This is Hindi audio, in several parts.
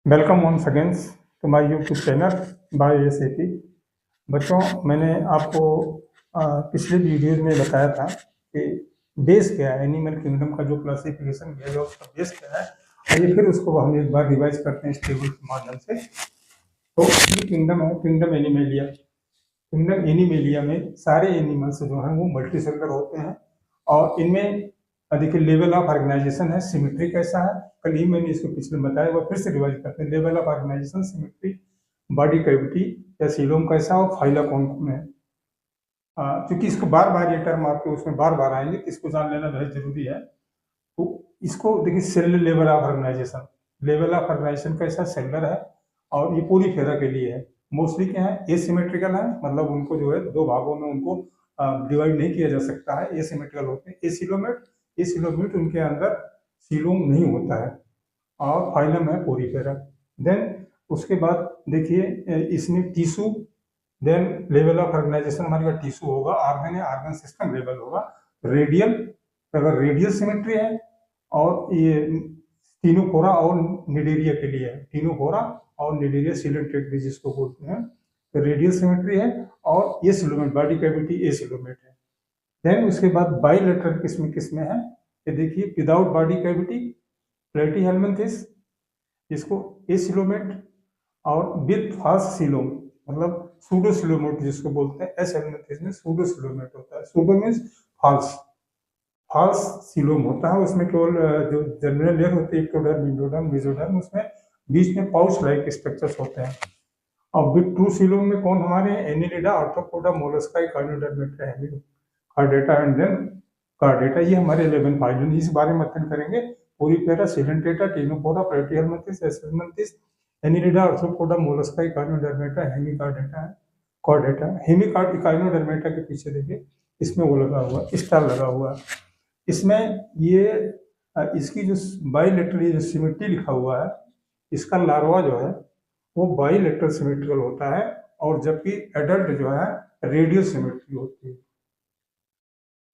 Welcome once again to my YouTube channel by SAP. बच्चों, मैंने आपको पिछले वीडियोज में बताया था कि बेस क्या है, एनिमल किंगडम का जो क्लासिफिकेशन किया गया उसका बेस क्या है। आइए फिर उसको हम एक बार रिवाइज करते हैं इस टेबल के माध्यम से। तो ये किंगडम है, किंगडम एनिमेलिया। किंगडम एनिमेलिया में सारे एनिमल्स जो हैं वो मल्टी सेलुलर होते हैं और इनमें देखिए लेवल ऑफ ऑर्गेनाइजेशन है, सिमेट्री कैसा है, कल ही मैंने इसको पिछले बताया, वो फिर से रिवाइज करते हैं। Level of organisation, symmetry, body cavity या सीलोम कैसा और फाइला कौन कौन है। क्योंकि इसको बार बार ये टर्म आपके उसमें बार बार आएंगे तो इसको जान लेना बहुत जरूरी है। तो इसको देखिए cell level of organisation, level of organisation कैसा सेलर है और ये पूरी फेरा के लिए है। मोस्टली क्या है, एसिमेट्रिकल है, मतलब उनको जो है दो भागों में उनको डिवाइड नहीं किया जा सकता है, एसिमेट्रिकल होते हैं। एसिलोमेट, एसिलोमेट उनके अंदर सीलोम नहीं होता है और फाइलम है पूरी फेरा। देन उसके बाद देखिए इसमें tissue, then level of organisation हमारे पास टिश्यू होगा, ऑर्गन है, ऑर्गन सिस्टम लेवल होगा। रेडियल, अगर रेडियल सिमेट्री है और ये टीनोफोरा और निडेरिया के लिए है, टीनोफोरा और निडेरिया सिलेंट्रेट जिसको बोलते हैं, तो रेडियल सिमेट्री है और ये सिलोमेट, बॉडी कैविटी ए सिलोमेट है। देन उसके बाद बाइलेटरल किस्म किसमें है, ये देखिए विदाउट बॉडी कैविटी प्लेटीहेल्मिन्थिस, इसको ए सिलोमेट, और विद फॉल्स सिलोम, मतलब सूडो सिलोमेट जिसको बोलते हैं। एस हेल्मिन्थिस में सूडो सिलोमेट होता है। Pseudo means false, false coelom होता है। उसमें केवल जो जर्मिनल लेयर होती है, एक्टोडर्म, इंडोडर्म, मेसोडर्म, उसमें बीच में पाउच लाइक स्ट्रक्चर्स होते हैं। और विद ट्रू सिलोम में कौन हमारे, Annelida, Arthropoda, Mollusca, Echinodermata, Chordata and then Chordata. ये हमारे 11 फाइलम, इस बारे में अध्ययन करेंगे। Porifera, Coelenterata, Ctenophora, Platyhelminthes, Aschelminthes, Annelida, Arthropoda, Mollusca, Echinodermata, Hemichordata, Chordata. Hemichord Echinodermata के पीछे देखिए इसमें वो लगा हुआ, स्टार लगा हुआ। इसमें ये इसकी जो बाइलेटरल जो सिमेट्री लिखा हुआ है, इसका लार्वा जो है वो बाइलेटरल सिमेट्रिकल होता है और जबकि एडल्ट जो है रेडियल सिमेट्री होती है।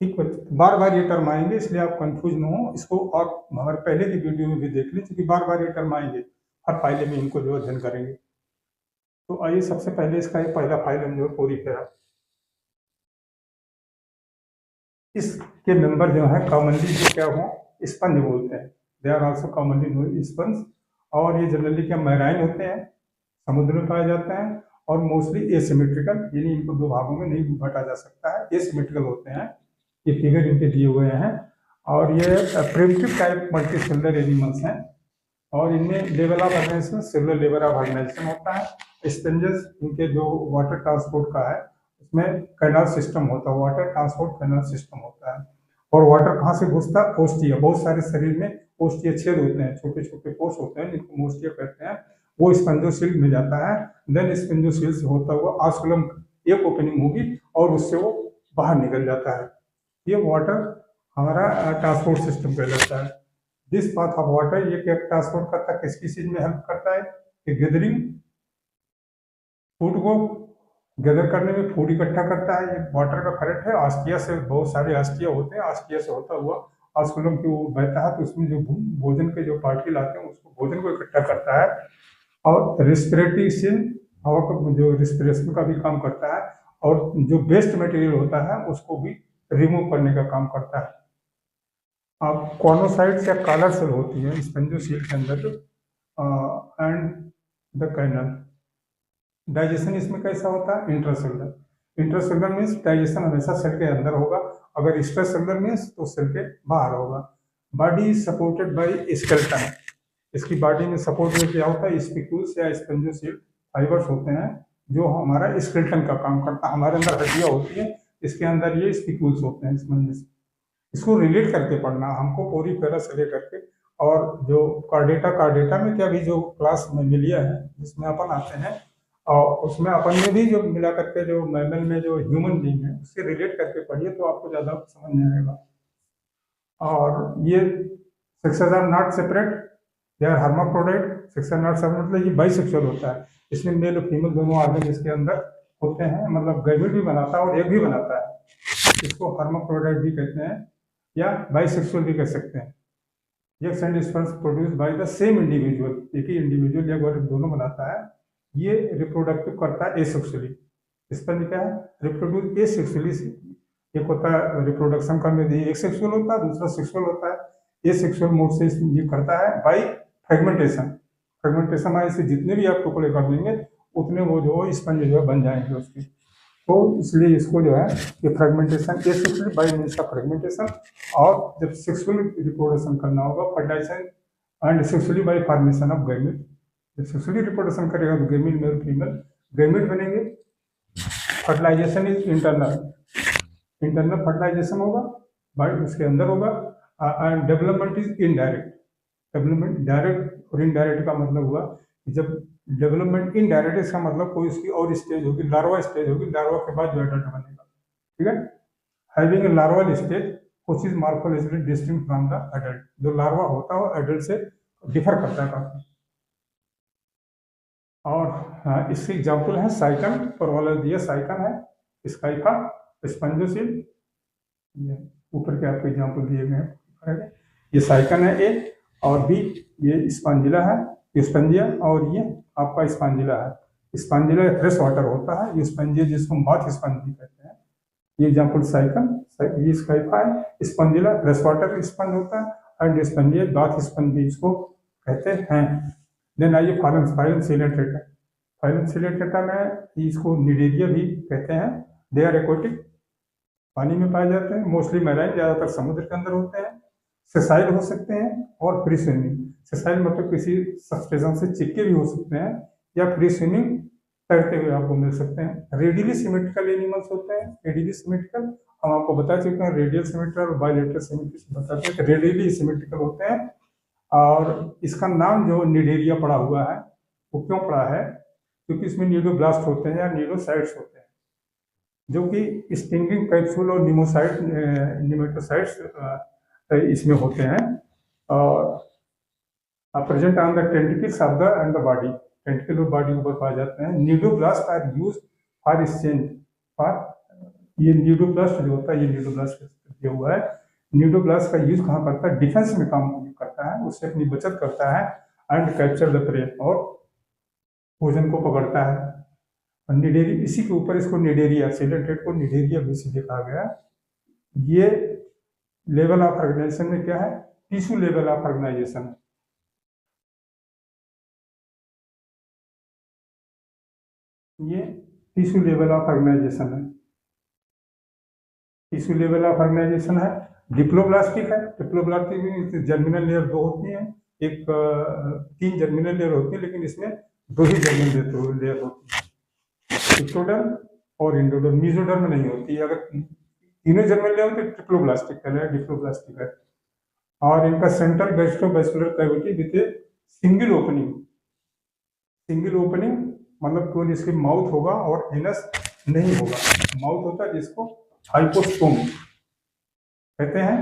ठीक है, बार बार ये टर्म आएंगे इसलिए आप कंफ्यूज न हो इसको, और हमारे पहले की वीडियो में भी देख लें क्योंकि बार बार ये टर्म आएंगे, हर फाइल में इनको जो अध्ययन करेंगे। तो आइए सबसे पहले इसका ये पहला फाइल जो है पोरीफेरा, इसके मेंबर जो है कॉमनली जो क्या हो, स्पंज बोलते हैं। They are also commonly known sponge. और ये जनरली क्या मैराइन होते हैं, समुद्र में पाए जाते हैं और मोस्टली एसिमेट्रिकल, यानी इनको दो भागों में नहीं बांटा जा सकता है, एसिमेट्रिकल होते हैं। ये फिगर इनके दिए हुए हैं और ये प्रिमिटिव टाइप मल्टीसेलुलर एनिमल्स हैं और इनमें level of organisation cellular level of organisation होता है। स्पंजेस इनके जो वाटर ट्रांसपोर्ट का है उसमें कैनाल सिस्टम होता है, वाटर ट्रांसपोर्ट कैनाल सिस्टम होता है। और वाटर कहाँ से घुसता है, पोस्टिया, बहुत सारे शरीर में पोस्टिया छेद होते हैं, छोटे छोटे पोस्ट होते हैं जिनको मोस्टिया कहते हैं, वो स्पंजोसील में जाता है। देन स्पंजोसील से होता हुआ ऑस्कुलम एक ओपनिंग होगी और उससे वो बाहर निकल जाता है। ये वाटर हमारा ट्रांसपोर्ट सिस्टम कहलाता है। दिस पाथ ऑफ वाटर ये क्या ट्रांसपोर्ट करता है, किसकी चीज में हेल्प करता है, कि गैदरिंग फूड को गैदर करने में, फूड इकट्ठा करता है। ये वाटर का करंट है, आस्टिया से, बहुत सारे आस्टिया होते हैं, आस्टिया से होता हुआ ऑस्कुलम की ओर बहता है, तो उसमें जो भोजन के जो पार्टिकल आते हैं उसको, भोजन को इकट्ठा करता है। और रेस्पिरेटरी से हवा का जो रेस्पिरेशन का भी काम करता है और जो वेस्ट मटेरियल होता है उसको भी रिमूव करने का काम करता है। अब कॉर्नोसाइट्स या कॉलर सेल होती है स्पंजोसील के अंदर, एंड द कैनल। डाइजेशन इसमें कैसा होता है, इंट्रासेलुलर। इंट्रासेलुलर मीन्स डाइजेशन हमेशा सेल के अंदर होगा, अगर एक्स्ट्रासेलुलर मीन्स तो सेल के बाहर होगा। Body is supported by skeleton, इसकी बॉडी में सपोर्ट में क्या होता है, स्पिक्यूल्स या स्पंजोसील फाइबर्स होते हैं जो हमारा स्केलेटन का काम करता है। हमारे अंदर हड्डियां होती है, इसके अंदर ये स्पिक्यूल्स होते हैं स्पंज। इसको रिलेट करके पढ़ना हमको पूरी तरह से लेकर के। और जो कार्डेटा, कार्डेटा में क्या भी जो क्लास में मिलिया है जिसमें अपन आते हैं और उसमें अपन में भी जो मिला करके जो मैमल में जो ह्यूमन बीइंग है उससे रिलेट करके पढ़िए तो आपको ज़्यादा समझ में आएगा। और ये sexes are not separate, they are hermaphrodite. Sex are not separate मतलब ये बाइसेक्सुअल होता है, इसमें मेल और फीमेल दोनों ऑर्गन इसके अंदर होते हैं, मतलब गैमेट भी बनाता है और एग भी बनाता है। इसको हर्माफ्रोडाइट भी कहते हैं या बाइसेक्सुअल भी कह सकते हैं। Eggs and sperms produce by the same individual, एक ही इंडिविजुअल या अगर दोनों बनाता है, ये रिप्रोडक्टिव करता है एसेक्सुअली। स्पर्म क्या है, रिप्रोड्यूस एसेक्सुअली। एक होता है रिप्रोडक्शन का में एक सेक्सुअल होता है, दूसरा सेक्सुअल होता है। ये सेक्सुअल मोड से ये करता है बाय फ्रेगमेंटेशन। फ्रेगमेंटेशन में से जितने भी आप टुकड़े कर देंगे उतने वो जो स्पंज जो है बन जाएंगे उसके। तो इसलिए इसको जो है ये fragmentation asexually by means of fragmentation, और जब सेक्सुअल रिप्रोडक्शन करना होगा fertilisation and sexually by formation of gamete. जब सेक्सुअली रिप्रोडक्शन करेगा तो गैमेट मेल फीमेल गैमेट बनेंगे। Fertilisation is internal, internal fertilisation होगा बट उसके अंदर होगा। And development is indirect. Development direct और इनडायरेक्ट का मतलब हुआ कि जब डेवलपमेंट इनडायरेक्ट, इसका मतलब कोई उसकी और स्टेज होगी, लार्वा स्टेज होगी, लार्वा के बाद जो एडल्ट बनेगा। ठीक है, having a larval stage which is morphologically distinct from the adult. जो लार्वा होता है वो एडल्ट से डिफर करता है काफी। और इसके एग्जाम्पल है साइकन, पर वाला दिया साइकन है, स्काइफा, स्पंजोसिल, ये ऊपर के आपको एग्जाम्पल दिए गए हैं। ये साइकन है ए, और बी ये स्पंजिला है, स्पंजिया, और ये आपका स्पंजिला है। स्पंजिला फ्रेश वाटर होता है, ये स्पंजिया जिसको हम बाथ स्पंज भी कहते हैं। ये एग्जाम्पल साइकन, ये स्काइफा है, स्पंजिला फ्रेश वाटर स्पंज होता है, एंड स्पंजिया बाथ स्पंज भी इसको कहते हैं। देन आइए फाइलम सिलेंट्रेटा। फाइलम सिलेंट्रेटा में इसको निडेरिया भी कहते हैं। दे आर एक्वाटिक, पानी में पाए जाते हैं, मोस्टली मैराइन, ज्यादातर समुद्र के अंदर होते हैं। सेसाइल हो सकते हैं और फ्री स्विमिंग। सेसाइल मतलब किसी सब्सटेंस से चिपके भी हो सकते हैं, या फ्री स्विमिंग तैरते हुए आपको मिल सकते हैं। रेडियली सिमेट्रिकल एनिमल्स होते हैं। रेडियली सिमेट्रिकल हम आपको बता चुके हैं, रेडियल सिमेट्रिकल और बायलेटरल सिमेट्रिकल बताते हैं कि रेडियली सिमेट्रिकल होते हैं। और इसका नाम जो निडेरिया पड़ा हुआ है वो क्यों पड़ा है, क्योंकि इसमें न्यूडोब्लास्ट होते हैं या न्यूडोसाइट्स होते हैं, जो कि स्टिंगिंग कैप्सूल और निमेटोसाइट्स इसमें होते हैं। और present on the tentacles of the end the body, tentacle और बॉडी ऊपर पाए जाते हैं। Nematoblast are use for exchange for, ये न्यूडोब्लास्ट जो होता है, ये न्यूडोब्लास्ट दिया हुआ है। न्यूडोब्लास्ट का यूज कहाँ करता है, डिफेंस में काम करता है, उससे अपनी बचत करता है। एंड कैप्चर द प्रे, और भोजन को पकड़ता है। और निडेरी, इसी के ऊपर इसको निडेरिया, सिलेंट्रेट को निडेरिया भी इसीलिए कहा गया। ये लेवल ऑफ ऑर्गेनाइजेशन में क्या है, टिश्यू लेवल ऑफ ऑर्गेनाइजेशन है। ये टिश्यू लेवल ऑफ ऑर्गेनाइजेशन है, टिश्यू लेवल ऑफ ऑर्गेनाइजेशन है। डिप्लोब्लास्टिक है। डिप्लोब्लास्टिक में जर्मिनल लेयर दो होती हैं, एक 3 जर्मिनल लेयर होती है, लेकिन इसमें 2 ही जर्मिनल लेयर होती है, एक्टोडर्म और इंडोडर्म। मीजोडर्म में नहीं होती। अगर तीनों जर्मिनल लेयर होती है ट्रिप्लोब्लास्टिक कहलाए, डिप्लोब्लास्टिक है। और इनका central gastrovascular cavity with a single opening. Single opening मतलब केवल इसके माउथ होगा और एनस नहीं होगा। माउथ होता है जिसको हाइपोस्टोम कहते हैं।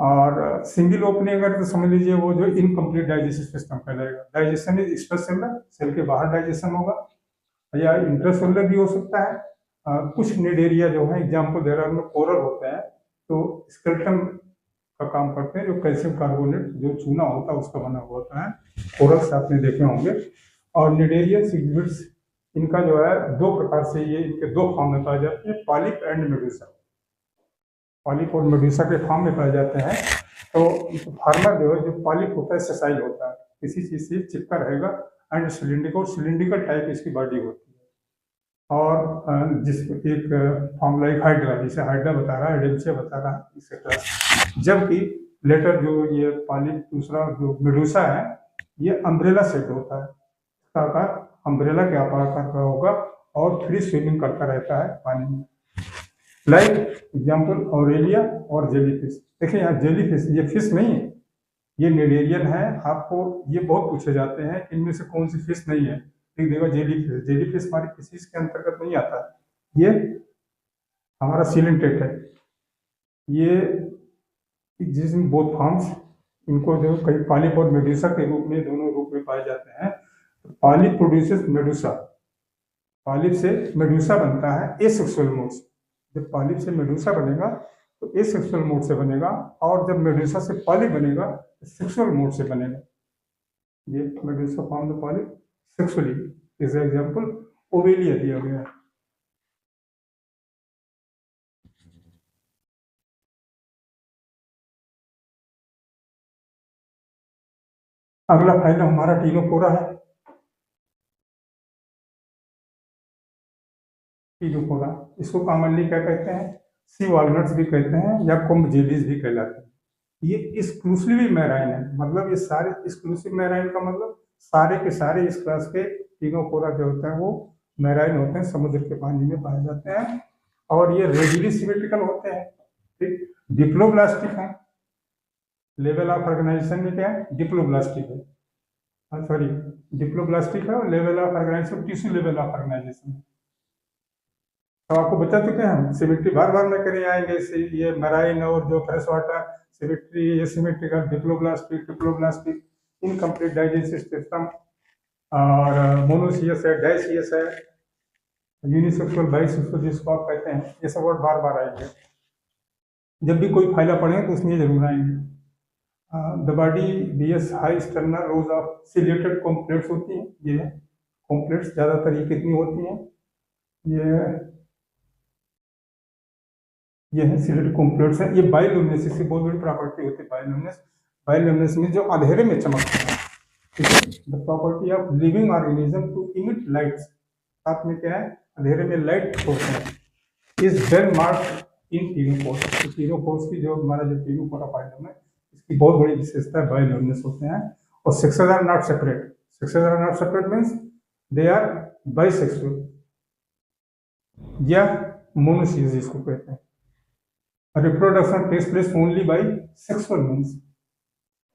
और सिंगल ओपनिंग अगर तो समझ लीजिए वो जो इनकम्प्लीट डाइजेस्टिव सिस्टम कहलाएगा। डाइजेशन इज एक्स्ट्रासेलुलर, सेल के बाहर डाइजेशन होगा, या इंट्रासेलुलर भी हो सकता है। कुछ निडेरिया जो है एग्जाम्पल दे रहा है, उनमें कोरल होते हैं, तो स्केलेटन का काम करते हैं, जो कैल्शियम कार्बोनेट जो चूना होता है उसका बना हुआ होता है। कोरल से आपने देखे होंगे। और निडेरिया एग्जिबिट्स, इनका जो है 2 प्रकार से, ये इनके 2 फॉर्म में पाए जाते हैं, पॉलिप एंड मेडुसा। पॉलिप और मेडुसा के फॉर्म में पाए जाते हैं। तो फार्मर जो है, जो पॉलिप होता है सेसाइल होता है, किसी चीज से चिपका रहेगा, एंड सिलिंड्रिकल टाइप इसकी बॉडी होती है। और जिस एक फॉर्म लाइक हाइड्रा, जैसे हाइड्रा बता रहा है, एडेंशिया बता रहा है, एक्सेट्रा। जबकि लेटर जो ये पॉलिप, दूसरा जो मेडुसा है, ये अम्ब्रेला सेट होता है, इसका आकार अम्ब्रेला के आकार का होगा और फ्री स्विमिंग करता रहता है पानी में। लाइक एग्जाम्पल ऑरेलिया और जेलीफिश। देखिए यहाँ जेलीफिश, ये फिश नहीं है, ये निडेरियन है। आपको ये बहुत पूछे जाते हैं इनमें से कौन सी फिश नहीं है, लिख देगा जेलीफिश। जेलीफिश हमारी फिशेज के अंतर्गत नहीं आता है, ये हमारा सिलेंट्रेट है। ये जिसमें बोथ फॉर्म्स, इनको जो कई पॉलिप और मेडुसा के रूप में, दोनों रूप में पाए जाते हैं। पॉलिप प्रोड्यूसेस मेडुसा, पॉलिप से मेडुसा बनता है एसेक्सुअल मोड से। जब पॉलिप से मेडुसा बनेगा तो एसेक्सुअल मोड से बनेगा, और जब मेडुसा से पॉलिप बनेगा सेक्सुअल मोड से बनेगा। ये medusa form the polyp sexually, is example Obelia दिया गया है। अगला फाइलम हमारा टीनोफोरा है। टीनोफोरा, इसको कॉमनली क्या कहते हैं, सी वॉलनट्स भी कहते हैं या कुंभ जेलीज भी कहलाते हैं। ये एक्सक्लूसिवली मैराइन है, मतलब ये सारे एक्सक्लूसिव मैराइन का मतलब सारे के सारे इस क्लास के टीनोफोरा जो होते हैं वो मैराइन होते हैं, समुद्र के पानी में पाए जाते हैं और ये रेडियली सिमेट्रिकल होते हैं। ठीक, डिप्लोब्लास्टिक है। लेवल ऑफ ऑर्गेनाइजेशन में क्या है, डिप्लोब्लास्टिक है, सॉरी डिप्लोब्लास्टिक है और level of organisation tissue level of organisation. तो आपको बता चुके हैं हम, सिमेट्री बार बार में करे आएंगे, ये मराइन और जो फ्रेश वाटर सिमेट्री, ये symmetrical, diploblastic, triploblastic, incomplete digestive system और मोनोसियस है, डाइसियस है, यूनिसेक्सुअल, बाइसेक्सुअल जिसको आप कहते हैं, ये सब वर्ड बार बार आएंगे। जब भी कोई फाइला पढ़ेंगे तो उसमें जरूर आएंगे। The body bears eight external rows of ciliated comb plates होती हैं, ये कॉम्प्लेट्स ज़्यादातर ये कितनी होती हैं, ये है सिलेटेड कॉम्प्लेट्स है। ये बायोल्यूमिनेसिस की बहुत बड़ी प्रॉपर्टी होती है। बायोल्यूमिनेस में जो अंधेरे में चमकता है, the property of living organism to emit lights, साथ में क्या है, अंधेरे में लाइट छोड़ते हैं, is well marked in ctenophores. Ctenophores की जो हमारा जो टीनोफोरा फाइलम है, इसकी बहुत बड़ी विशेषता है, बायोल्यूमिनेस होते हैं और sexes are not separate. Sexes are not separate means they are bisexual या मोनोसियस जिसको कहते हैं। Reproduction takes place only by sexual means,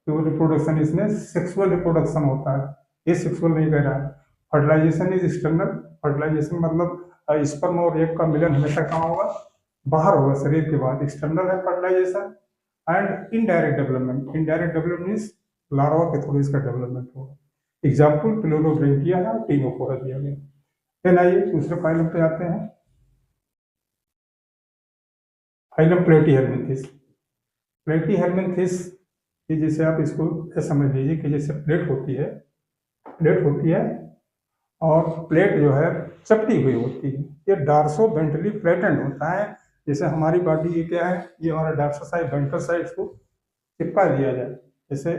तो रिप्रोडक्शन इसमें सेक्सुअल रिप्रोडक्शन होता है, ये सेक्सुअल नहीं कह रहा है। फर्टिलाइजेशन इज एक्सटर्नल, फर्टिलाइजेशन मतलब स्पर्म और एग का मिलन हमेशा कहाँ होगा, बाहर होगा शरीर के बाद, एक्सटर्नल है fertilisation. And indirect development, indirect development means larva के थ्रू इसका डेवलपमेंट होगा। एग्जाम्पल प्लेरोब्रेंकिया है, टीनोफोरा दिया गया। फिर आइए दूसरे फाइलम पे आते हैं, फाइलम प्लेटीहेल्मिन्थेस। प्लेटीहेल्मिन्थेस कि जैसे आप इसको समझ लीजिए कि जैसे प्लेट होती है और प्लेट जो है चपटी हुई होती है, ये डार्सो वेंट्रली फ्लैटेंड होता है। जैसे हमारी बॉडी ये क्या है, ये हमारा डार्सो साइड वेंट्रल साइड को चिपका दिया जाए, जैसे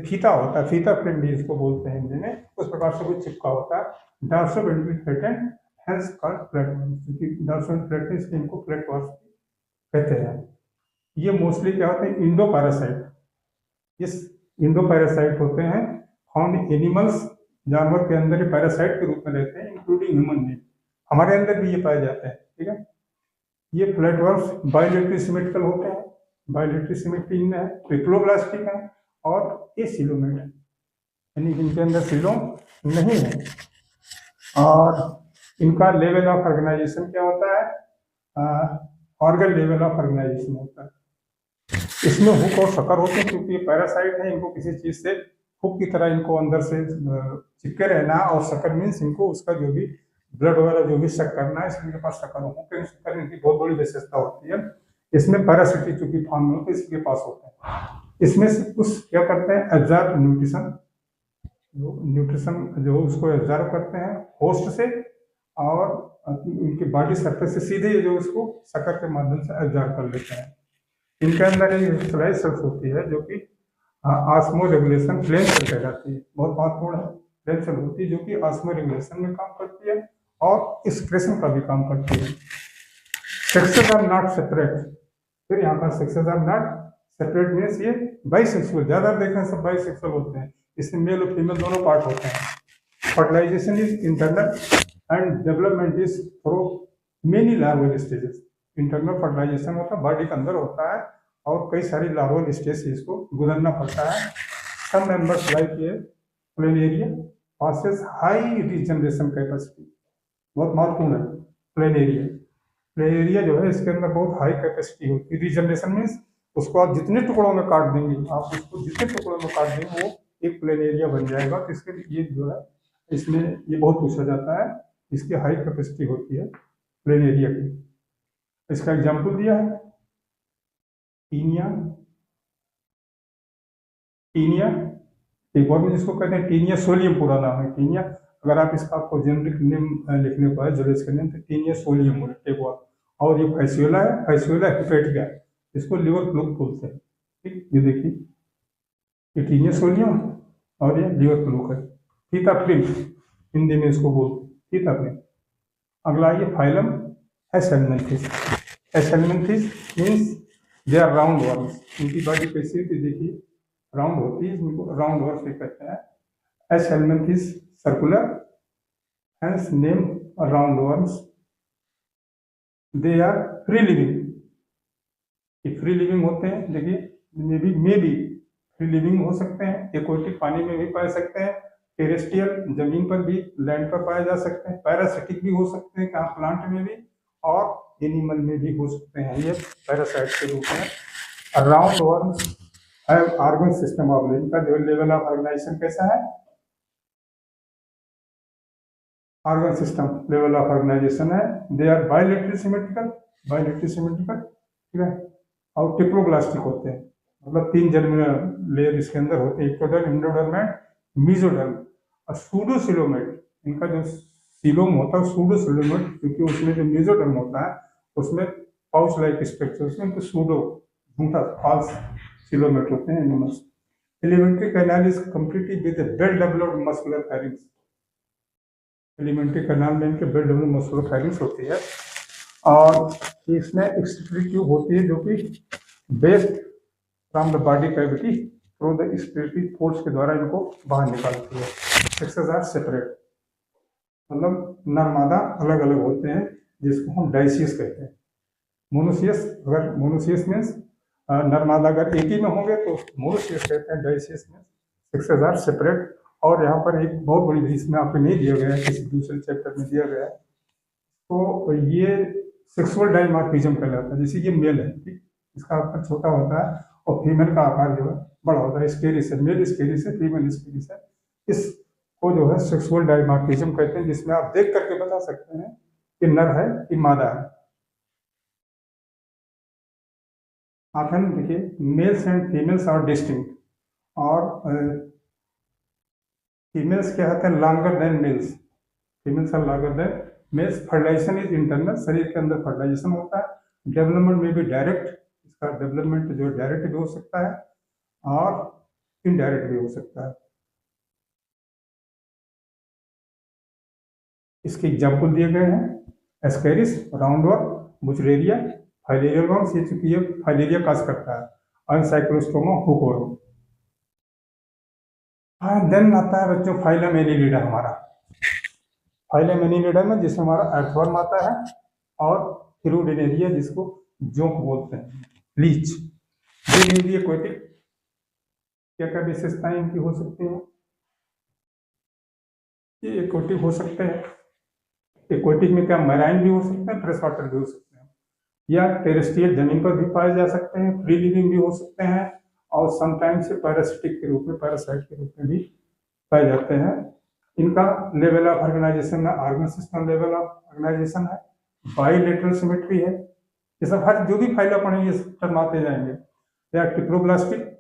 फीता होता है, फीता फ्रेम भी इसको बोलते हैं हिंदी में, उस प्रकार से कुछ चिपका होता है। डार्सो वेंट्रली फ्लैटेंड हैंस कॉल्ड प्लेटवर्म, क्योंकि डार्सो वेंट्रली फ्लैटेंड इनको प्लेटवर्म कहते हैं। ये मोस्टली क्या होते हैं, इंडो पैरासाइट, इस इंडो पैरासाइट होते हैं फाउंड एनिमल्स, जानवर के अंदर ये पैरासाइट के रूप में रहते हैं, इंक्लूडिंग ह्यूमन बीइंग, हमारे अंदर भी ये पाए जाते हैं। ठीक है, ये प्लेटवर्म्स बायोलेटरी सिमेट्रिकल होते हैं, बायोलेटरी सिमेट्री में है, ट्रिप्लोब्लास्टिक है और ये सिलोमेट है, यानी इनके अंदर सिलोम नहीं है। और इनका लेवल ऑफ ऑर्गेनाइजेशन क्या होता है, ऑर्गन लेवल ऑफ ऑर्गेनाइजेशन होता है। इसमें हुक और शकर होते हैं, क्योंकि ये पैरासाइट है, इनको किसी चीज से हुक की तरह इनको अंदर से चिपके रहना, और शकर मीन्स इनको उसका जो भी ब्लड वगैरह जो भी सक करना है, इसके पास शकर होते हैं। शकर इनकी बहुत बड़ी विशेषता होती है। इसमें पैरासिटिक चूंकि फॉर्म में होते हैं, इसके पास होते हैं। इसमें से कुछ क्या करते हैं, एब्जॉर्ब न्यूट्रिशन जो उसको एब्जॉर्ब करते हैं होस्ट से, और उनकी बॉडी सरफेस से सीधे जो उसको शकर के माध्यम से एब्जॉर्ब कर लेते हैं। इनके अंदर एक स्लाइस सेल्स होती है जो कि ऑस्मो रेगुलेशन फ्लेम सेल कहलाती है, बहुत महत्वपूर्ण है। फ्लेम सेल होती है जो कि ऑस्मो रेगुलेशन में काम करती है और एक्सक्रेशन का भी काम करती है। सेक्सेस आर नॉट सेपरेट, फिर यहाँ पर sexes are not separate means ये बाइसेक्सुअल, ज़्यादा देखने सब बाइसेक्सुअल होते हैं, इसमें मेल और फीमेल दोनों पार्ट होते हैं। Fertilisation is internal and development is through many larval stages. Internal fertilisation होता है, बॉडी के अंदर होता है और कई सारी लार्वल स्टेज से इसको गुजरना पड़ता है। सम मेंबर्स लाइक ये planaria passes high regeneration capacity, बहुत महत्वपूर्ण है। प्लेनेरिया जो है इसके अंदर बहुत हाई कैपेसिटी होती है। रीजनरेशन मीन्स उसको आप जितने टुकड़ों में काट देंगे, आप उसको जितने टुकड़ों में काट देंगे वो एक प्लेनेरिया बन जाएगा। तो इसके ये जो है इसमें ये बहुत पूछा जाता है, इसकी हाई कैपेसिटी होती है प्लेनेरिया की। इसका एग्जाम्पल दिया है टीनिया, टीनिया, एक और भी जिसको कहते हैं टीनिया सोलियम, पूरा नाम है टीनिया। अगर आप इसका आपको जेनरिक नेम लिखने को है जोलेस का नेम, तो टीनिया सोलियम एक और ये फैसियोला है, फैसियोला हेपेटिका, इसको लिवर फ्लूक बोलते हैं। ठीक, ये देखिए ये टीनिया सोलियम और ये लिवर फ्लूक है। फीताफ्रिम हिंदी में इसको बोलते हैं, फीताफ्रिम। अगला ये phylum Aschelminthes. Aschelminthes means they are round worms. इनकी बॉडी कैसी होती है, देखिए राउंड होती है, इनको राउंड वर्म्स भी कहते हैं। Aschelminthes circular, hence name round worms. They are free living, ये फ्री लिविंग होते हैं। देखिए मे बी फ्री लिविंग हो सकते हैं, एक्वेटिक पानी में भी पाए सकते हैं, टेरेस्ट्रियल जमीन पर भी, लैंड पर पाए जा सकते हैं, पैरासिटिक भी हो सकते हैं कहाँ प्लांट में भी, और एनिमल में भी हो सकते हैं ये पैरासाइट के रूप में। Round worms have organ system of living. का जो लेवल ऑफ ऑर्गेनाइजेशन कैसा है, organ system level of organisation है। They are bilateral symmetrical, bilateral symmetrical, ठीक है, और टिप्रोब्लास्टिक होते हैं, मतलब 3 जर्मिनल लेयर इसके अंदर होते हैं, एक्टोडर्म, एंडोडर्म एंड मेसोडर्म। और सूडोसिलोमेट, इनका जो सिलोम होता है सूडोसिलोमेट, क्योंकि उसमें जो मेसोडर्म होता है उसमें पाउच लाइक स्ट्रक्चर, उसमें तो सूडो झूठा फॉल्स सिलोमेट होते हैं animals. Alimentary canal is completely with well developed muscular firings. Alimentary canal में इनके वेल डेवलप्ड मस्कुलर फायरिंग्स होती है, और इसमें एक्सक्रीटरी ट्यूब होती है जो कि based from the body cavity through the excretory force के द्वारा इनको बाहर निकालती है। सेक्सेस आर सेपरेट, मतलब नर मादा अलग अलग होते हैं, जिसको हम डाइसियस कहते हैं। मोनोसियस, अगर मोनोसियस मीन्स नर मादा अगर एक ही में होंगे तो मोनोसियस कहते हैं, dioecious means sexes are separate. और यहाँ पर एक बहुत बड़ी चीज इसमें आपको नहीं दिया गया है, किसी दूसरे चैप्टर में दिया गया है, तो ये सेक्सुअल डाइमॉर्फिज्म कहलाता है। जैसे ये मेल है, ठीक, इसका आकार छोटा होता है और फीमेल का आकार जो है बड़ा होता है, स्केरिस है, मेल स्केरिस है, फीमेल स्केरिस है। इसको जो है सेक्सुअल डाइमॉर्फिज्म कहते हैं, जिसमें आप देख करके बता सकते हैं कि नर है कि मादा है। ऑफन देखिए males and females are distinct, और फीमेल्स क्या होते हैं longer than males, females are longer than males. Fertilisation is internal, शरीर के अंदर फर्टिलाइजेशन होता है। डेवलपमेंट में भी डायरेक्ट, इसका डेवलपमेंट जो डायरेक्ट भी हो सकता है और इनडायरेक्ट भी हो सकता है। इसके एग्जाम्पल दिए गए हैं, Ascaris, round worm, Wuchereria, filarial worms, ये चूंकि ये फाइलेरिया काज करता है, और साइक्लोस्टोमा हुकवर्म। देन आता है बच्चों फाइलम एनिलिडा हमारा। फाइलम एनिलिडा में जिसमें हमारा अर्थवर्म आता है, और हिरुडिनेरिया जिसको जोंक बोलते हैं, लीच। ये भी एक्वेटिक, क्या क्या विशेषताएं इनकी हो सकती हैं, ये एक्वेटिक हो सकते हैं। एक्वेटिक में क्या मैराइन भी हो सकते हैं, फ्रेश वाटर भी हो सकते हैं, या टेरेस्ट्रियल जमीन पर भी पाए जा सकते हैं, फ्री लिविंग भी हो सकते हैं, और समटाइम्स पैरासिटिक के रूप में, पैरासाइट के रूप में भी पाए जाते हैं। इनका लेवल ऑफ ऑर्गेनाइजेशन में organ system level of organisation है, बाइलेटरल सिमेट्री है। ये सब हर जो भी फाइल पढ़ेंगे ये सब आते जाएंगे। या टिप्रोब्लास्टिक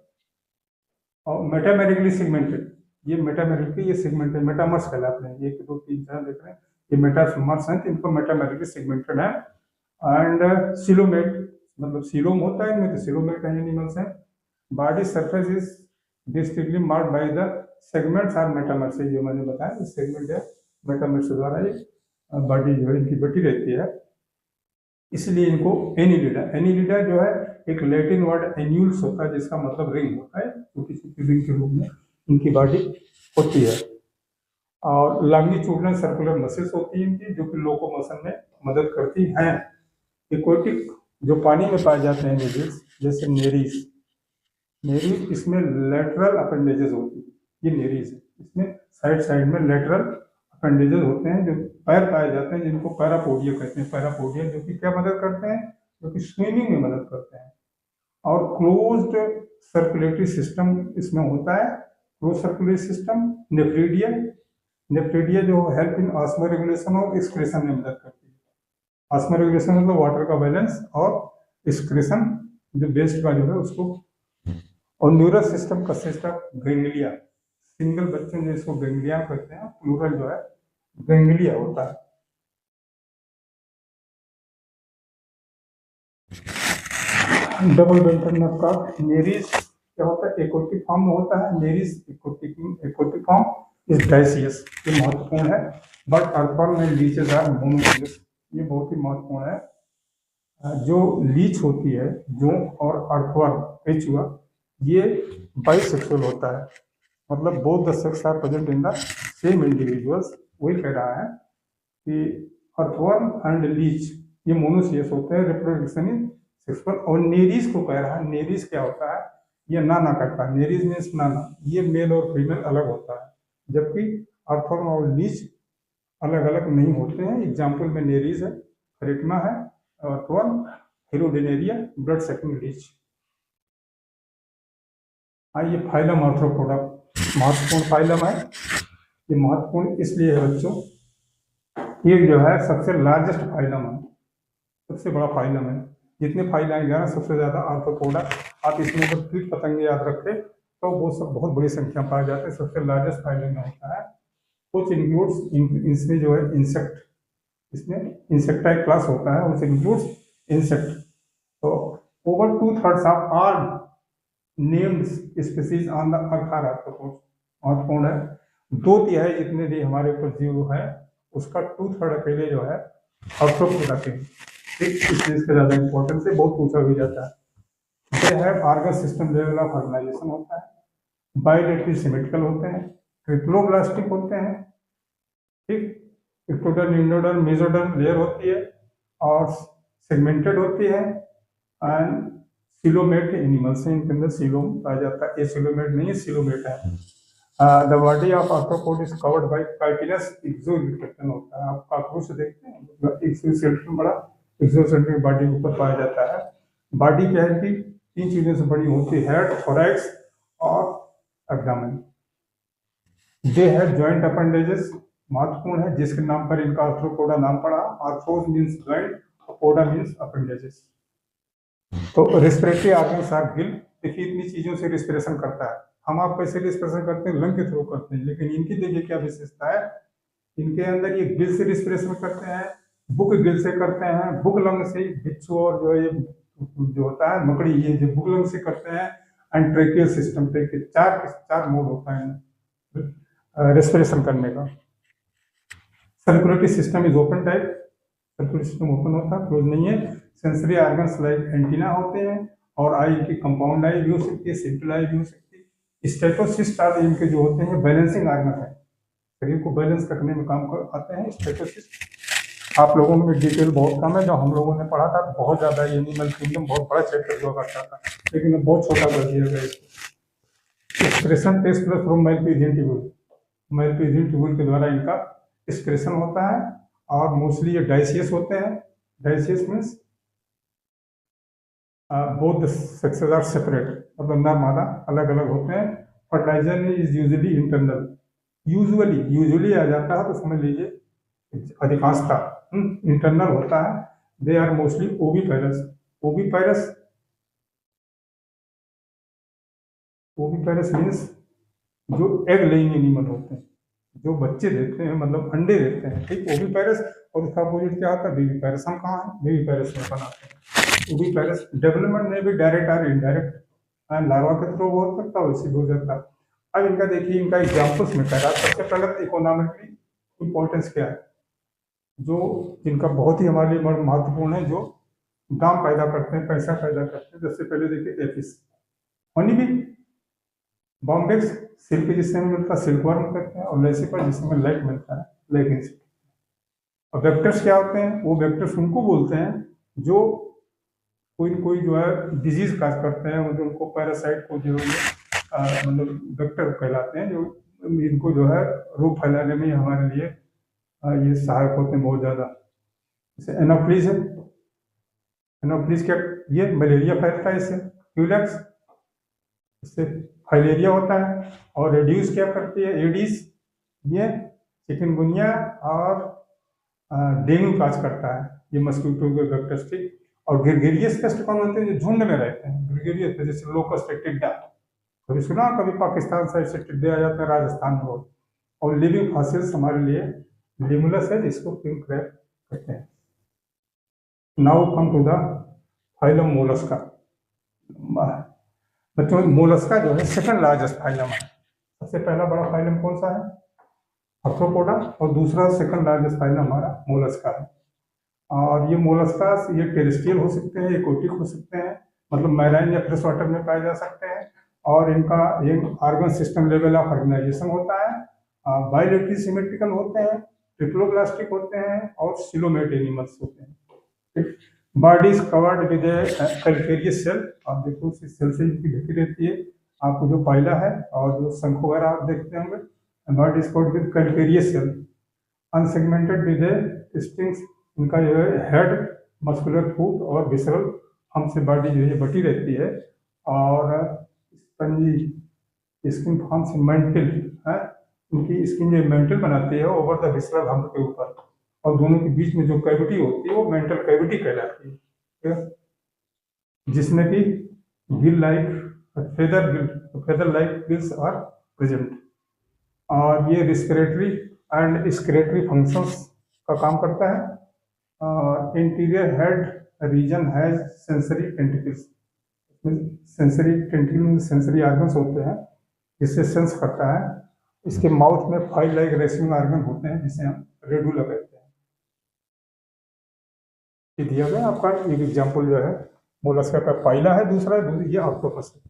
और मेटामेरिकली सिगमेंटेड, ये मेटामेरिकली ये सिगमेंटेड मेटामर्स कहलाते हैं। 1 2 3 4 देख रहे हैं, ये मेटामर्स हैं, इनको मेटामेरिकली सिगमेंटेड है। एंड सिलोमेट, मतलब सिलोम होता है इनमें, तो सिलोमेट एनिमल्स हैं। Body surface is distinctly marked by the segments are metamers, जो मैंने बताया सेगमेंट है मेटामर्स द्वारा ये बॉडी जो है इनकी बटी रहती है, इसलिए इनको एनिलिडा। एनिलिडा जो है एक लैटिन वर्ड एन्यूल्स होता है, जिसका मतलब रिंग होता है, छोटी छोटी रिंग के रूप में इनकी बॉडी होती है। और लॉन्गिट्यूडनल सर्कुलर मसल्स होती है इनकी, जो कि लोकोमोशन में मदद करती हैं। एक्वेटिक जो पानी में पाए जाते हैं एनिमल्स, जैसे नेरीज, नेरीज इसमें लेटरल अपेंडेजेस होती है, ये नेरीज है, इसमें साइड साइड में लेटरल अपेंडेजेस होते हैं जो पैर पाए जाते हैं, जिनको पैरापोडिया कहते हैं। पैरापोडिया जो कि क्या मदद करते हैं, जो कि स्विमिंग में मदद करते हैं। और क्लोज्ड सर्कुलेटरी सिस्टम इसमें होता है, close circulatory system. Nephridia, nephridia जो हेल्प इन ऑस्मो रेगुलेशन और एक्सक्रीशन में मदद करती है। ऑस्मो रेगुलेशन मतलब वाटर का बैलेंस, और एक्सक्रीशन जो वेस्ट का जो है उसको और neural system consist of ganglia, single बच्चों जो इसको गैंग्लिया कहते हैं, प्लूरल जो है गैंग्लिया होता है। डबल वेंट्रल का नेरिस क्या होता है, एकोटिक फॉर्म में होता है। नेरिस एकोटिक फॉर्म इज डाइसियस, ये महत्वपूर्ण है। बट अर्थवर्म में लीचेस आर मोनोसियस, ये बहुत ही महत्वपूर्ण है। जो लीच होती है जो और अर्थवर्म केचुआ, ये बाइसेक्सुअल होता है, मतलब both the sex are present in the same individuals. वही कह रहा है कि अर्थवर्म एंड लीच ये मोनोसियस होते हैं, रिप्रोडक्शन इन सेक्सुअल। और नेरिस को कह रहा है, नेरिस क्या होता है, ये नाना करता है, नेरिस मीन्स नाना, ये मेल और फीमेल अलग होता है, जबकि अर्थवर्म और लीच अलग अलग नहीं होते हैं। एग्जाम्पल में नेरिस है, खरेटना है, अर्थवर्म, हिरोडेनेरिया, ब्लड सकिंग लीच। आइए फाइलम आर्थ्रोपोडा, महत्वपूर्ण फाइलम है। ये महत्वपूर्ण इसलिए है बच्चों, ये जो है सबसे लार्जेस्ट फाइलम है, सबसे बड़ा फाइलम है। जितने फाइलाएं हैं सबसे ज्यादा आर्थ्रोपोडा। आप इसमें अगर कीट पतंगे याद रखें तो वो सब बहुत बड़ी संख्या पाए जाते हैं, सबसे लार्जेस्ट फाइलम में होता है। कुछ इंक्लूड्स, इसमें जो है इंसेक्ट, इसमें इंसेक्टा एक क्लास होता है, उसे इंक्लूड्स इंसेक्ट। तो over 2/3 of all named species on the earth are arthropod, महत्वपूर्ण है। 2/3 जितने भी हमारे ऊपर जीव है उसका 2/3 अकेले जो है आर्थ्रोपोडा के, इस चीज का ज्यादा इंपॉर्टेंस है, बहुत पूछा भी जाता है। They have organ system level of organisation होता है, बायलेटरल सिमेट्रिकल होते हैं, ट्रिप्लोब्लास्टिक होते हैं, ठीक, इक्टोडर्म, इंडोडर्म, मेसोडर्म लेयर होती है और सेगमेंटेड होती है। एंड सिलोमेट एनिमल्स हैं, इनके अंदर सिलोम पाया जाता है, ये सिलोमेट नहीं है, सिलोमेट है। The body of arthropod is covered by chitinous exoskeleton होता है। आप काकरोच देखते हैं, एक्सोस्केलेटन बड़ा, एक्सोस्केलेटन बॉडी के ऊपर पाया जाता है। बॉडी क्या है कि 3 चीजों से बड़ी होती है, हेड, थोरैक्स और abdomen. They have joint appendages, महत्वपूर्ण है, जिसके नाम पर इनका आर्थ्रोपोडा नाम पड़ा। आर्थ्रोस मींस जॉइंट, पोडा मींस अपेंडेजेस। तो रेस्पिरेटरी ऑर्गन्स आर गिल, देखिए इतनी चीजों से रेस्पिरेशन करता है। हम आप कैसे रेस्पिरेशन करते हैं, लंग के थ्रू करते हैं, लेकिन इनकी देखिए क्या विशेषता है, इनके अंदर ये गिल से रेस्पिरेशन करते हैं, बुक गिल से करते हैं, बुक लंग से बिच्छू और जो ये जो होता है मकड़ी, ये जो बुक लंग से करते हैं, एंड ट्रेकियल सिस्टम, ट्रेकियल, चार मोड होता है रेस्पिरेशन करने का। Circulatory system is open type, circulatory system open होता है, क्लोज नहीं है। सेंसरी ऑर्गन्स लाइक एंटीना होते हैं, और आई की कंपाउंड आई भी हो सकती है, सिंपल आई भी हो सकती है। स्टेटोसिस्ट आदि इनके जो होते हैं बैलेंसिंग ऑर्गन है, शरीर को बैलेंस करने में काम आते हैं स्टेटोसिस्ट। आप लोगों में डिटेल बहुत कम है, जो हम लोगों ने पढ़ा था बहुत ज्यादा, ये एनिमल किंगडम बहुत बड़ा चैप्टर हुआ करता था, लेकिन बहुत छोटा कर दिया गया इसको। Expression test plus from Malpighian tubule, Malpighian tubule के द्वारा इनका एक्सप्रेशन होता है। और मोस्टली ये डाइसियस होते हैं। Dioecious means both sexes are separate, मतलब नर मादा अलग अलग होते हैं। Fertiliser is usually internal, usually आ जाता है तो समझ लीजिए अधिकांशता इंटरनल होता है। They are mostly oviparous, oviparous, oviparous means जो एग लेइंग एनिमल होते हैं, जो बच्चे देते हैं, मतलब अंडे देते हैं, ठीक, ओविपेरस। और उसका अपोजिट क्या होता है, बेबीपेरस। हम कहाँ हैं, बेबीपेरस में बनाते हैं। ओविपेरस डेवलपमेंट में भी डायरेक्ट और इनडायरेक्ट, लार्वा के थ्रू हो सकता है, वैसे भी हो जाता है। अब इनका देखिए, इनका एग्जाम्पल्स में कह रहा, सबसे पहले इकोनॉमिकली इंपॉर्टेंस क्या है, जो जिनका बहुत ही हमारे लिए महत्वपूर्ण है, जो दाम पैदा करते हैं, पैसा पैदा करते हैं। जैसे पहले देखिए एपिस, हनी भी, बॉम्बेक्स सिल्क जिससे हमें मिलता है, सिल्क वर्म कहते हैं, और लेसिपर जिससे हमें लाइट मिलता है, लाइट इंसेक्ट। और वेक्टर्स क्या होते हैं, वो वेक्टर्स उनको बोलते हैं जो कोई न कोई जो है डिजीज काज करते हैं, मतलब उनको पैरासाइट को जो मतलब वेक्टर कहलाते हैं, जो इनको जो है रोग फैलाने में हमारे लिए ये सहायक होते हैं बहुत ज्यादा। जैसे एनोफ्लीज है, एनोफ्लीज क्या, ये मलेरिया फैलता है इससे, क्यूलेक्स इससे फाइलेरिया होता है। और रेड्यूस क्या करती है, एडिस, ये चिकनगुनिया और डेंगू काज करता है, ये मस्किटो के वेक्टर्स, ठीक। और ग्रेगेरियस पेस्ट कौन होते हैं, जो झुंड में रहते हैं, ग्रेगेरियस जैसे लोकस्ट, टिड्डा, कभी सुना, कभी पाकिस्तान साइड से टिड्डे आ जाते हैं राजस्थान में। और लिविंग फॉसिल्स हमारे लिए लिमुलस है, जिसको किंग क्रैब कहते हैं। Now come to the phylum Mollusca. बच्चों, मोलस्का जो है सेकंड लार्जेस्ट फाइलम है। सबसे पहला बड़ा फाइलम कौन सा है? आर्थ्रोपोडा। और दूसरा सेकंड लार्जेस्ट फाइलम हमारा मोलस्का है। और ये मोलस्कास ये टेरेस्ट्रियल हो सकते हैं, एक्वेटिक हो सकते हैं, मतलब मैराइन या फ्रेश वाटर में पाए जा सकते हैं। और इनका एक organ system level of organisation होता है, बायलेटरली सिमेट्रिकल होते हैं, ट्रिप्लोब्लास्टिक होते हैं और सिलोमेट एनिमल्स होते हैं। Body is covered with calcareous shell. आप देखो उस सेल से इनकी ढकी रहती है। आपको जो पाइला है और जो शंख वगैरह आप देखते होंगे, body is covered with calcareous shell unsegmented with stings. इनका जो है हेड, मस्कुलर फूट और विसरल हम से बॉडी जो है बटी रहती है। और स्पंजी स्किन फॉर्म से मेंटल है, इनकी स्किन जो मेंटल बनाती है ओवर द विसरल हम्प के ऊपर, और दोनों के बीच में जो कैविटी होती है वो मेंटल कैविटी कहलाती है, ठीक है? जिसमें कि gill like feather like gills are present. और ये रिस्पिरेटरी एंड एक्सक्रीटरी फंक्शंस का काम करता है। Interior head region has sensory tentacles. Sensory tentacle sensory organs होते हैं जिससे सेंस करता है। इसके माउथ में फाइल लाइक रेसिंग ऑर्गन होते हैं जिसे हम रेडुला कहते हैं। ये दिया गया आपका एक एग्जांपल जो है मोलस्का का पाइला है, दूसरा ये ऑक्टोपस है।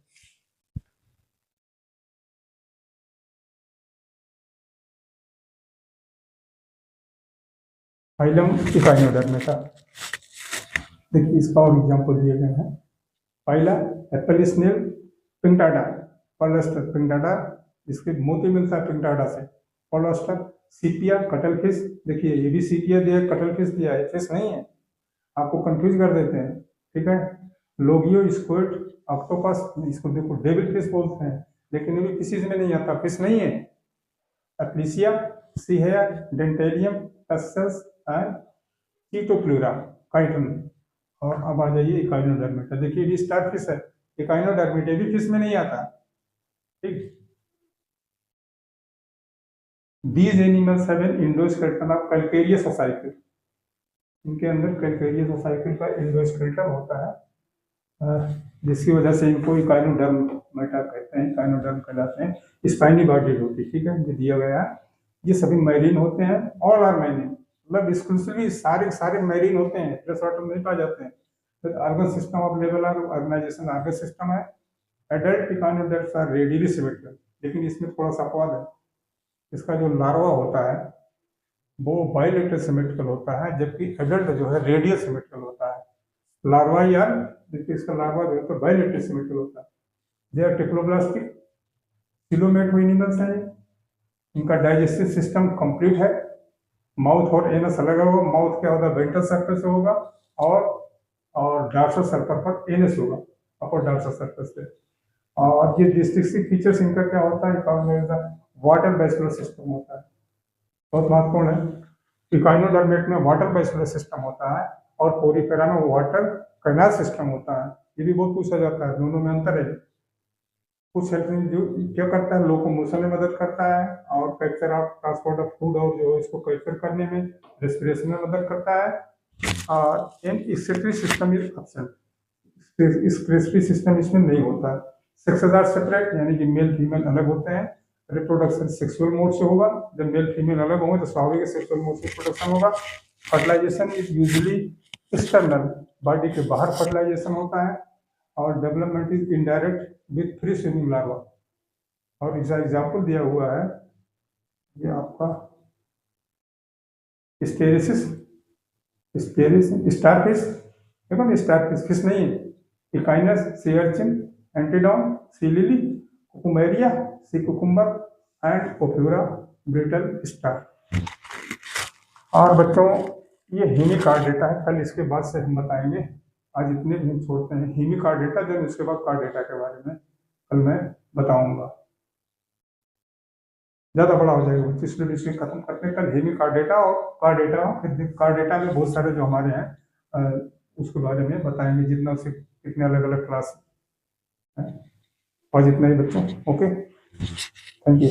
Phylum Echinodermata. देखिए इसका और एग्जांपल दिए गए हैं। पाइला एप्पल स्नेल पिंटाडा, पॉलस्टर पिंटाडा, जिसके मोती मिलता है पिंटाडा से, पॉलस्टर सीपिया कटल फिश। देखिए ये भी सीपिया दिया, कटल फिश दिया है, फिश नहीं है, आपको कंफ्यूज कर देते हैं, ठीक है? लोगियो स्क्विड ऑक्टोपस, इसको देखो डेविल फिश बोलते हैं, लेकिन ये भी फिशेज में नहीं आता, फिश नहीं है। एप्लिसिया see here Dentalium टस्सस and Chaetopleura chiton. और अब आ जाइए इकाइनोडर्मेटा। देखिए ये स्टार फिश है, इकाइनोडर्मेटा भी फिश में नहीं आता, ठीक? These animals have an endoskeleton of calcareous cycle. इनके अंदर कैल्केरियस साइकिल का एंडोस्केलेटन होता है, जिसकी वजह से इनको इकाइनोडर्मेटा कहते हैं, इकाइनोडर्म कहलाते हैं। स्पाइनी बॉडी होती है, ठीक है? ये दिया गया है। ये सभी मैरीन होते हैं, ऑल आर मैरीन, मतलब एक्सक्लूसिवली सारे मैरीन होते हैं, फ्रेश वाटर में नहीं पाए जाते हैं। फिर ऑर्गन सिस्टम ऑफ लेवल और ऑर्गेनाइजेशन ऑर्गन सिस्टम है। Adult echinoderms are radially symmetrical, लेकिन इसमें थोड़ा सा अपवाद है। इसका जो लार्वा होता है वो बाइलेटरल सिमेट्रिकल होता है, जबकि एडल्ट जो है रेडियल सिमेट्रिकल होता है। लार्वा यार देखिए, इसका लार्वा जो है तो बाइलेटरल सिमेट्रिकल होता है। दे आर टिक्लोब्लास्टिक सिलोमेट एनिमल्स हैं। इनका डाइजेस्टिव सिस्टम कंप्लीट है। माउथ और एनस अलग होगा। माउथ क्या होगा? वेंट्रल सर्फेस से होगा, और डॉर्सल सर्फर पर एनस होगा, अपर डॉर्सल सर्फेस पे। और ये डिस्टिंक्टिव फीचर्स इनका क्या होता है? वाटर वेस्कुलर सिस्टम होता है, बहुत महत्वपूर्ण है। इकाइनोडर्मेट में वाटर वेस्कुलर सिस्टम होता है और पोरीफेरा में वाटर कैनाल सिस्टम होता है। ये भी बहुत पूछा जाता है, दोनों में अंतर है। कुछ हेल्प जो क्या करता है, लोकोमोशन में मदद करता है, और capture of transport of food और जो इसको कैप्चर करने में, रेस्पिरेशन में मदद करता है। और इन excretory system is absent. Excretory system इसमें नहीं होता है। सेक्सेस आर सेपरेट, यानी कि मेल फीमेल अलग होते हैं। रिप्रोडक्शन सेक्सुअल मोड से होगा, जब मेल फीमेल अलग होंगे तो स्वाभाविक सेक्सुअल मोड से प्रोडक्शन होगा। Fertilisation is usually external, body के बाहर फर्टिलाइजेशन होता है। और development is indirect with free swimming larva. और इसका एग्जाम्पल दिया हुआ है ये आपका स्टेरिसिस, स्टारफिश, देखो ना स्टारफिश फिश नहीं है। Echinus, sea urchin, Antedon, sea lily, Cucumaria, sea cucumber and Ophiura brittle star. और बच्चों ये हेमिकार्डेटा है, कल इसके बाद से हम बताएंगे। आज इतने भी हम छोड़ते हैं हेमिकार्डेटा, देन उसके बाद कार्डेटा के बारे में कल मैं बताऊंगा, ज़्यादा बड़ा हो जाएगा, इसलिए इसको खत्म करते हैं कल हेमिकार्डेटा और कार्डेटा। फिर कार्डेटा में बहुत सारे जो हमारे हैं उसके बारे में बताएंगे, जितना उसे कितने अलग अलग क्लास है। आज इतना ही बच्चों। Okay, thank you.